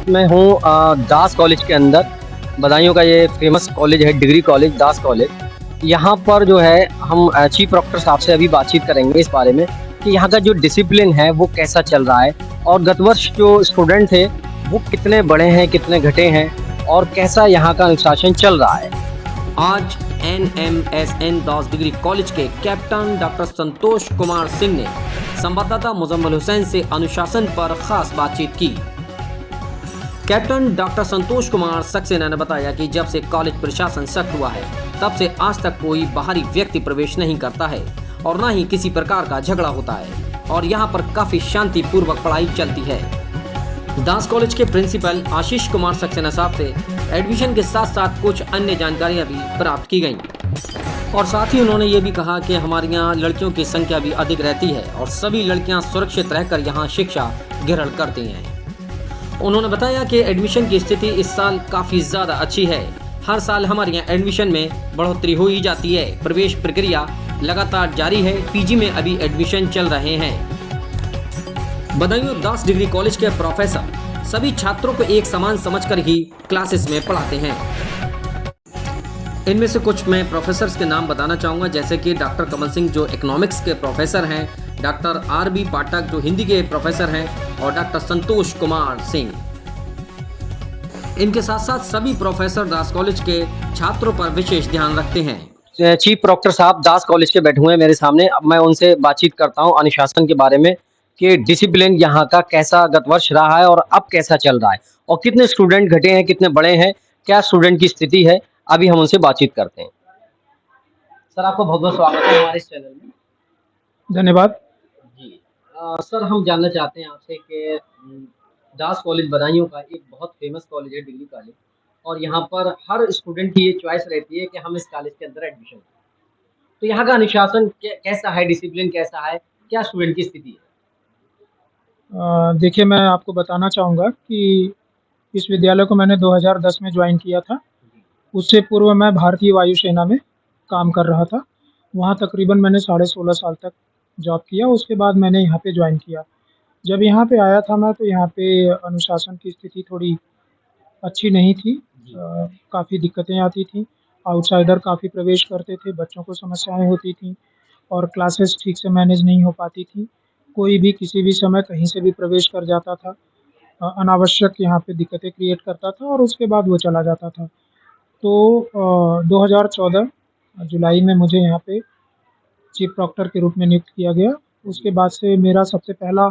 मैं हूँ दास कॉलेज के अंदर। बदायूं का ये फेमस कॉलेज है, डिग्री कॉलेज दास कॉलेज। यहाँ पर जो है हम चीफ प्रोक्टर साहब से अभी बातचीत करेंगे इस बारे में कि यहाँ का जो डिसिप्लिन है वो कैसा चल रहा है, और गत वर्ष जो स्टूडेंट थे वो कितने बढ़े हैं, कितने घटे हैं, और कैसा यहाँ का अनुशासन चल रहा है। आज NMSN दास डिग्री कॉलेज के कैप्टन डॉक्टर संतोष कुमार सिंह ने संवाददाता मुजम्मिल हुसैन से अनुशासन पर खास बातचीत की। कैप्टन डॉक्टर संतोष कुमार सक्सेना ने बताया कि जब से कॉलेज प्रशासन सख्त हुआ है तब से आज तक कोई बाहरी व्यक्ति प्रवेश नहीं करता है और न ही किसी प्रकार का झगड़ा होता है और यहाँ पर काफी शांतिपूर्वक पढ़ाई चलती है। दास कॉलेज के प्रिंसिपल आशीष कुमार सक्सेना साहब से एडमिशन के साथ साथ कुछ अन्य जानकारियां भी प्राप्त की गईं और साथ ही उन्होंने ये भी कहा कि हमारे यहाँ लड़कियों की संख्या भी अधिक रहती है और सभी लड़कियां सुरक्षित रहकर यहाँ शिक्षा ग्रहण करती हैं। उन्होंने बताया कि एडमिशन की स्थिति इस साल काफ़ी ज़्यादा अच्छी है। हर साल हमारे यहाँ एडमिशन में बढ़ोतरी हो ही जाती है। प्रवेश प्रक्रिया लगातार जारी है। पीजी में अभी एडमिशन चल रहे हैं। बदायूं दास डिग्री कॉलेज के प्रोफेसर सभी छात्रों को एक समान समझकर ही क्लासेस में पढ़ाते हैं। इनमें से कुछ मैं प्रोफेसर्स के नाम बताना चाहूँगा, जैसे कि डॉक्टर कमल सिंह जो इकोनॉमिक्स के प्रोफेसर हैं, डॉक्टर RB पाठक जो हिंदी के प्रोफेसर हैं और डॉक्टर संतोष कुमार सिंह। इनके साथ साथ सभी प्रोफेसर दास कॉलेज के छात्रों पर विशेष ध्यान रखते हैं। चीफ प्रोक्टर साहब दास कॉलेज के बैठे हुए हैं मेरे सामने। अब मैं उनसे बातचीत करता हूँ अनुशासन के बारे में कि डिसिप्लिन यहाँ का कैसा गत वर्ष रहा है और अब कैसा चल रहा है, और कितने स्टूडेंट घटे हैं, कितने बड़े हैं, क्या स्टूडेंट की स्थिति है। अभी हम उनसे बातचीत करते हैं। सर, आपको बहुत बहुत स्वागत है हमारे इस चैनल में। धन्यवाद जी। सर, हम जानना चाहते हैं आपसे कि दास कॉलेज बदायूं का एक बहुत फेमस कॉलेज है, डिग्री कॉलेज, और यहाँ पर हर स्टूडेंट की ये चॉइस रहती है कि हम इस कॉलेज के अंदर एडमिशन करें। तो यहाँ का अनुशासन कैसा है, डिसिप्लिन कैसा है, क्या स्टूडेंट की स्थिति है? देखिए, मैं आपको बताना चाहूँगा कि इस विद्यालय को मैंने 2010 में ज्वाइन किया था। उससे पूर्व मैं भारतीय वायुसेना में काम कर रहा था। वहाँ तकरीबन मैंने 16.5 साल तक जॉब किया। उसके बाद मैंने यहाँ पे ज्वाइन किया। जब यहाँ पे आया था मैं, तो यहाँ पे अनुशासन की स्थिति थोड़ी अच्छी नहीं थी। काफ़ी दिक्कतें आती थीं। आउटसाइडर काफ़ी प्रवेश करते थे, बच्चों को समस्याएँ होती थीं और क्लासेस ठीक से मैनेज नहीं हो पाती थी। कोई भी किसी भी समय कहीं से भी प्रवेश कर जाता था। अनावश्यक यहाँ पे दिक्कतें क्रिएट करता था और उसके बाद वो चला जाता था। तो 2014 जुलाई में मुझे यहाँ पे चीफ प्रॉक्टर के रूप में नियुक्त किया गया। उसके बाद से मेरा सबसे पहला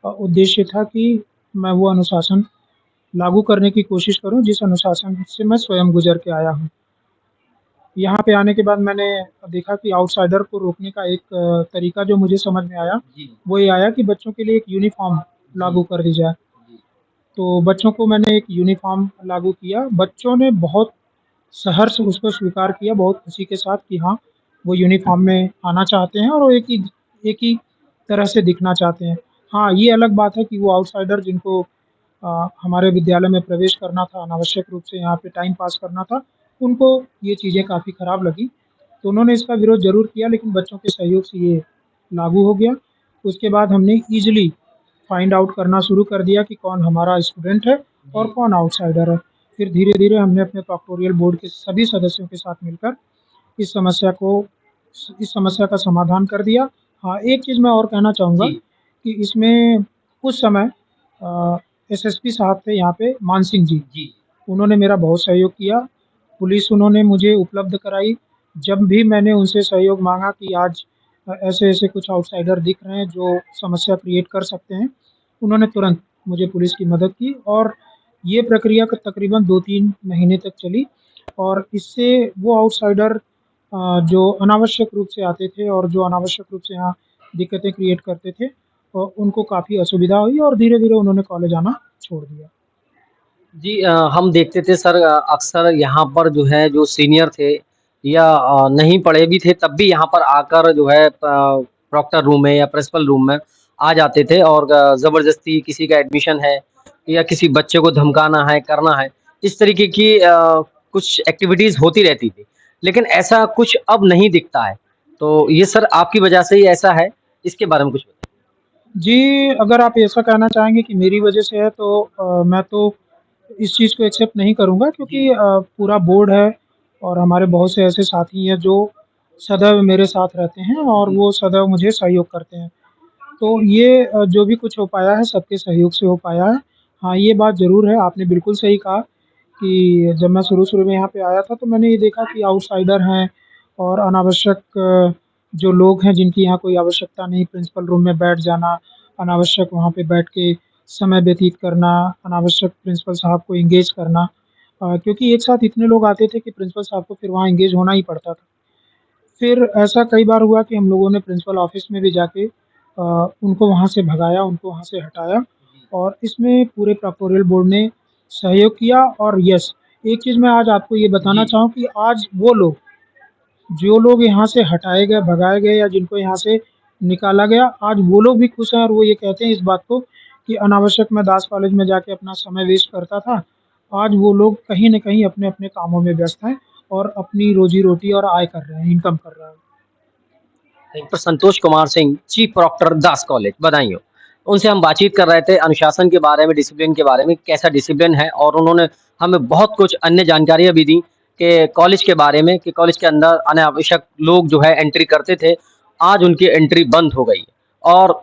उद्देश्य था कि मैं वो अनुशासन लागू करने की कोशिश करूं जिस अनुशासन से मैं स्वयं गुजर के आया हूं। यहाँ पे आने के बाद मैंने देखा कि आउटसाइडर को रोकने का एक तरीका जो मुझे समझ में आया, वो ये आया कि बच्चों के लिए एक यूनिफ़ॉर्म लागू कर दी जाए। तो बच्चों को मैंने एक यूनिफ़ॉर्म लागू किया। बच्चों ने बहुत सहर्ष उसको स्वीकार किया, बहुत खुशी के साथ कि हाँ, वो यूनिफ़ॉर्म में आना चाहते हैं और वो एक ही तरह से दिखना चाहते हैं। हाँ, ये अलग बात है कि वो आउटसाइडर जिनको हमारे विद्यालय में प्रवेश करना था, अनावश्यक रूप से यहाँ पे टाइम पास करना था, उनको ये चीज़ें काफ़ी ख़राब लगी। तो उन्होंने इसका विरोध ज़रूर किया, लेकिन बच्चों के सहयोग से ये लागू हो गया। उसके बाद हमने ईज़िली फाइंड आउट करना शुरू कर दिया कि कौन हमारा स्टूडेंट है और कौन आउटसाइडर है। फिर धीरे-धीरे हमने अपने प्रोक्टोरियल बोर्ड के सभी सदस्यों के साथ मिलकर इस समस्या का समाधान कर दिया। हाँ, एक चीज़ मैं और कहना चाहूँगा कि इसमें उस समय SSP साहब थे यहाँ पे, मान सिंह जी। उन्होंने मेरा बहुत सहयोग किया। पुलिस उन्होंने मुझे उपलब्ध कराई। जब भी मैंने उनसे सहयोग माँगा कि आज ऐसे-ऐसे कुछ आउटसाइडर दिख रहे हैं जो समस्या क्रिएट कर सकते हैं, उन्होंने तुरंत मुझे पुलिस की मदद की और ये प्रक्रिया तकरीबन 2-3 महीने तक चली और इससे वो आउटसाइडर जो अनावश्यक रूप से आते थे और जो अनावश्यक रूप से यहाँ दिक्कतें क्रिएट करते थे, उनको काफ़ी असुविधा हुई और धीरे-धीरे उन्होंने कॉलेज आना छोड़ दिया। जी। हम देखते थे सर, अक्सर यहाँ पर जो है जो सीनियर थे या नहीं पढ़े भी थे तब भी यहाँ पर आकर जो है प्रॉक्टर रूम में या प्रिंसिपल रूम में आ जाते थे और ज़बरदस्ती किसी का एडमिशन है या किसी बच्चे को धमकाना है, करना है, इस तरीके की कुछ एक्टिविटीज़ होती रहती थी। लेकिन ऐसा कुछ अब नहीं दिखता है। तो ये सर आपकी वजह से ही ऐसा है, इसके बारे में कुछ बताइए। जी, अगर आप ऐसा कहना चाहेंगे कि मेरी वजह से है तो मैं तो इस चीज़ को एक्सेप्ट नहीं करूँगा, जी, क्योंकि पूरा बोर्ड है और हमारे बहुत से ऐसे साथी हैं जो सदैव मेरे साथ रहते हैं और जी, वो सदैव मुझे सहयोग करते हैं। तो ये जो भी कुछ हो पाया है सबके सहयोग से हो पाया है। हाँ, ये बात ज़रूर है, आपने बिल्कुल सही कहा कि जब मैं शुरू-शुरू में यहाँ पे आया था तो मैंने ये देखा कि आउटसाइडर हैं और अनावश्यक जो लोग हैं जिनकी यहाँ कोई आवश्यकता नहीं, प्रिंसिपल रूम में बैठ जाना, अनावश्यक वहाँ पे बैठ के समय व्यतीत करना, अनावश्यक प्रिंसिपल साहब को एंगेज करना। क्योंकि एक साथ इतने लोग आते थे कि प्रिंसिपल साहब को फिर वहाँ एंगेज होना ही पड़ता था। फिर ऐसा कई बार हुआ कि हम लोगों ने प्रिंसिपल ऑफ़िस में भी जाके उनको वहाँ से भगाया, उनको वहाँ से हटाया जी, और इसमें पूरे प्रोक्टोरियल बोर्ड ने सहयोग किया। और यस, एक चीज़ मैं आज आपको ये बताना जी, चाहूँ कि आज वो लोग, जो लोग यहाँ से हटाए गए, भगाए गए या जिनको यहाँ से निकाला गया, आज वो लोग भी खुश हैं और वो ये कहते हैं इस बात को कि अनावश्यक मैं दास कॉलेज में जाके अपना समय वेस्ट करता था। आज वो लोग कहीं न कहीं अपने-अपने कामों में व्यस्त हैं और अपनी रोज़ी-रोटी और आय कर रहे हैं, इनकम कर रहे हैं। Doctor Santosh Kumar Singh, chief proctor दास कॉलेज, बदायूं। उनसे हम बातचीत कर रहे थे अनुशासन के बारे में, डिसिप्लिन के बारे में, कैसा डिसिप्लिन है और उन्होंने हमें बहुत कुछ अन्य जानकारियाँ भी दी कि कॉलेज के बारे में कि कॉलेज के अंदर अनावश्यक लोग जो है एंट्री करते थे, आज उनकी एंट्री बंद हो गई है और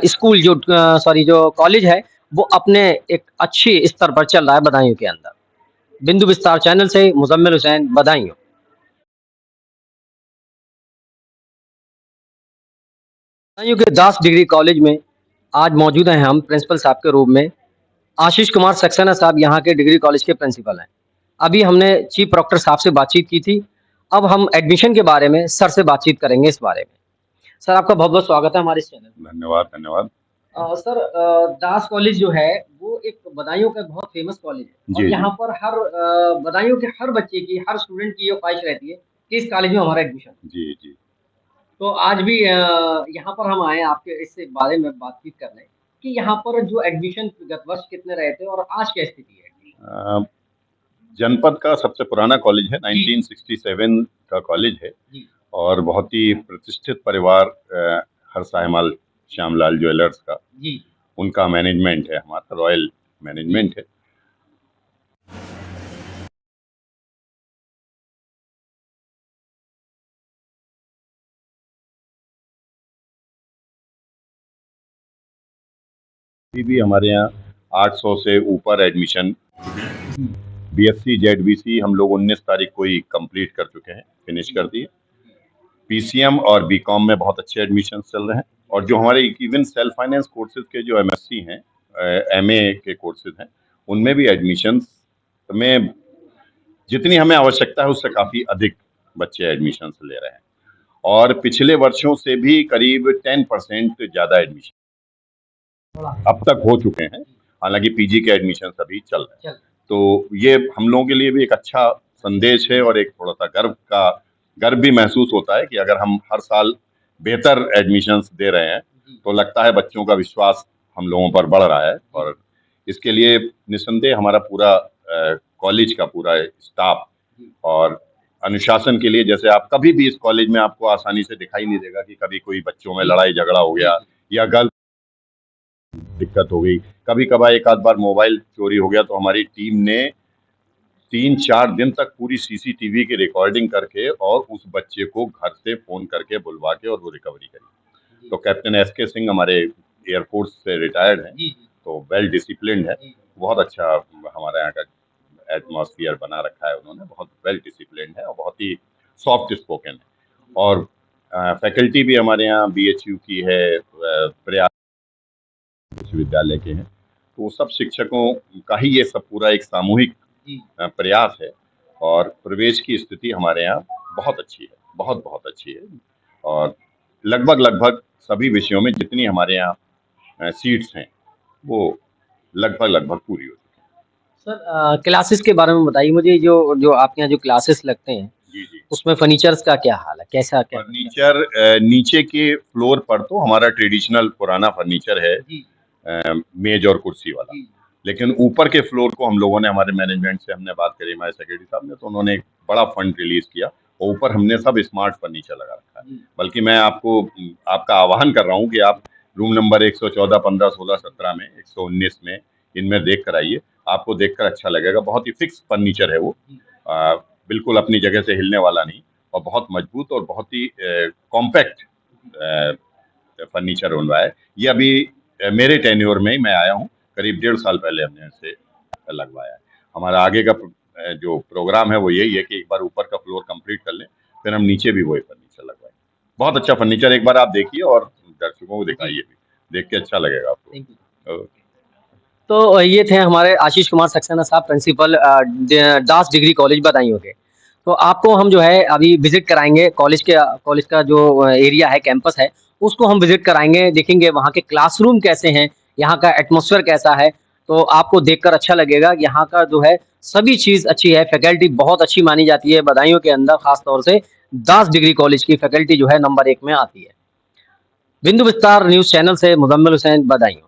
स्कूल जो सॉरी जो कॉलेज है, वो अपने एक अच्छी स्तर पर चल रहा है बदायूं के अंदर। बिंदु विस्तार चैनल से मुज़म्मिल हुसैन, बदायूं। बदायूं के दास डिग्री कॉलेज में आज मौजूद हैं हम प्रिंसिपल साहब के रूप में। आशीष कुमार सक्सेना साहब यहाँ के डिग्री कॉलेज के प्रिंसिपल हैं। अभी हमने चीफ प्रॉक्टर साहब से बातचीत की थी। अब हम एडमिशन के बारे में सर से बातचीत करेंगे इस बारे में। सर आपका बहुत-बहुत स्वागत है हमारे इस चैनल में। धन्यवाद, धन्यवाद। सर दास कॉलेज जो है वो एक बदायूं का बहुत फेमस कॉलेज है और जी, जी। यहाँ पर हर बदायूं के हर बच्चे की, हर स्टूडेंट की ये ख्वाहिश रहती है कि इस कॉलेज में हमारा एडमिशन हो। जी, जी। तो आज भी यहाँ पर हम आए हैं आपके इस बारे में बातचीत करने कि यहाँ पर जो एडमिशन गत वर्ष कितने रहे थे और आज क्या स्थिति है एडमिशन? अ, जनपद का सबसे पुराना कॉलेज है, जी, 1967 का कॉलेज है जी, और बहुत ही प्रतिष्ठित परिवार हरसा हेमाल श्यामलाल ज्वेलर्स का, जी, उनका मैनेजमेंट है हमारा, रॉयल जी। मैनेजमेंट है। अभी भी हमारे यहाँ 800 से ऊपर एडमिशन, बीएससी, जेडबीसी हम लोग 19 तारीख को ही कंप्लीट कर चुके हैं, फिनिश कर दिए। पीसीएम और बीकॉम में बहुत अच्छे एडमिशन चल रहे हैं और जो हमारे इवन सेल्फ फाइनेंस कोर्सेज के जो एमएससी हैं, एमए के कोर्सेज हैं, उनमें भी एडमिशन्स में जितनी हमें आवश्यकता है उससे काफ़ी अधिक बच्चे एडमिशन्स ले रहे हैं और पिछले वर्षों से भी करीब 10% ज़्यादा एडमिशन अब तक हो चुके हैं। हालांकि पीजी के एडमिशन अभी चल रहे हैं, चल तो ये हम लोगों के लिए भी एक अच्छा संदेश है और एक थोड़ा सा गर्व भी महसूस होता है कि अगर हम हर साल बेहतर एडमिशन्स दे रहे हैं जी, तो लगता है बच्चों का विश्वास हम लोगों पर बढ़ रहा है जी, और इसके लिए निस्संदेह हमारा पूरा कॉलेज का पूरा स्टाफ जी, और अनुशासन के लिए, जैसे आप कभी भी इस कॉलेज में आपको आसानी से दिखाई नहीं देगा कि कभी कोई बच्चों में जी, लड़ाई झगड़ा हो जी, गया जी, या गर्ल्स दिक्कत हो गई। कभी कभार एक आध बार मोबाइल चोरी हो गया तो हमारी टीम ने 3-4 दिन तक पूरी सीसीटीवी की रिकॉर्डिंग करके और उस बच्चे को घर से फ़ोन करके बुलवा के और वो रिकवरी करी। जी, तो कैप्टन एसके सिंह हमारे एयरफोर्स से रिटायर्ड हैं, जी, जी, तो वेल डिसिप्लिन्ड है। जी, बहुत अच्छा हमारे यहाँ का एटमॉस्फियर बना रखा है उन्होंने, बहुत वेल डिसिप्लिन्ड है और बहुत ही सॉफ्ट स्पोकन है। और फैकल्टी भी हमारे यहाँ बीएचयू की है, प्रयास विश्वविद्यालय के हैं, तो वो सब शिक्षकों का ही ये सब पूरा एक सामूहिक जी। प्रयास है और प्रवेश की स्थिति हमारे यहाँ बहुत अच्छी है, बहुत बहुत अच्छी है और लगभग सभी विषयों में जितनी हमारे यहाँ सीट्स हैं वो लगभग पूरी हो चुकी सर क्लासेस के बारे में बताइए मुझे जो जो आपके यहाँ जो क्लासेस लगते हैं, हैं। जी, जी। उसमें फर्नीचर्स का क्या हाल है? कैसा क्या? फर्नीचर नीचे के फ्लोर पर तो हमारा ट्रेडिशनल पुराना फर्नीचर है, जी, मेज और कुर्सी वाला। जी, लेकिन ऊपर के फ्लोर को हम लोगों ने, हमारे मैनेजमेंट से हमने बात करी, हमारे सेक्रेटरी साहब ने, तो उन्होंने एक बड़ा फंड रिलीज किया और ऊपर हमने सब स्मार्ट फर्नीचर लगा रखा है। जी, बल्कि मैं आपको आपका आह्वान कर रहा हूँ कि आप रूम नंबर 114, 15, 16, 17 में, 119 में, इनमें देख कर आइए, आपको देखकर अच्छा लगेगा। बहुत ही फिक्स फर्नीचर है वो, बिल्कुल अपनी जगह से हिलने वाला नहीं, और बहुत मजबूत और बहुत ही कॉम्पैक्ट फर्नीचर बन रहा है। ये अभी मेरे टेन्योर में ही मैं आया हूँ, करीब 1.5 साल पहले हमने इसे लगवाया है। हमारा आगे का जो प्रोग्राम है वो यही है कि एक बार ऊपर का फ्लोर कंप्लीट कर लें, फिर हम नीचे भी वही फर्नीचर लगवाएं। बहुत अच्छा फर्नीचर, एक बार आप देखिए और दर्शकों को दिखाइए भी, देख के अच्छा लगेगा आपको। ओके। तो ये थे हमारे आशीष कुमार सक्सेना साहब, प्रिंसिपल दास डिग्री कॉलेज बदायूं के। तो आपको हम जो है अभी विजिट कराएंगे कॉलेज का जो एरिया है, कैंपस है, उसको हम विजिट कराएंगे, देखेंगे वहाँ के क्लासरूम कैसे हैं, यहाँ का एटमॉस्फेयर कैसा है। तो आपको देखकर अच्छा लगेगा। यहाँ का जो है सभी चीज़ अच्छी है, फैकल्टी बहुत अच्छी मानी जाती है बदायूं के अंदर, खास तौर से दास डिग्री कॉलेज की फैकल्टी जो है नंबर 1 में आती है। बिंदु विस्तार न्यूज़ चैनल से मुजम्मिल हुसैन, बदायूं।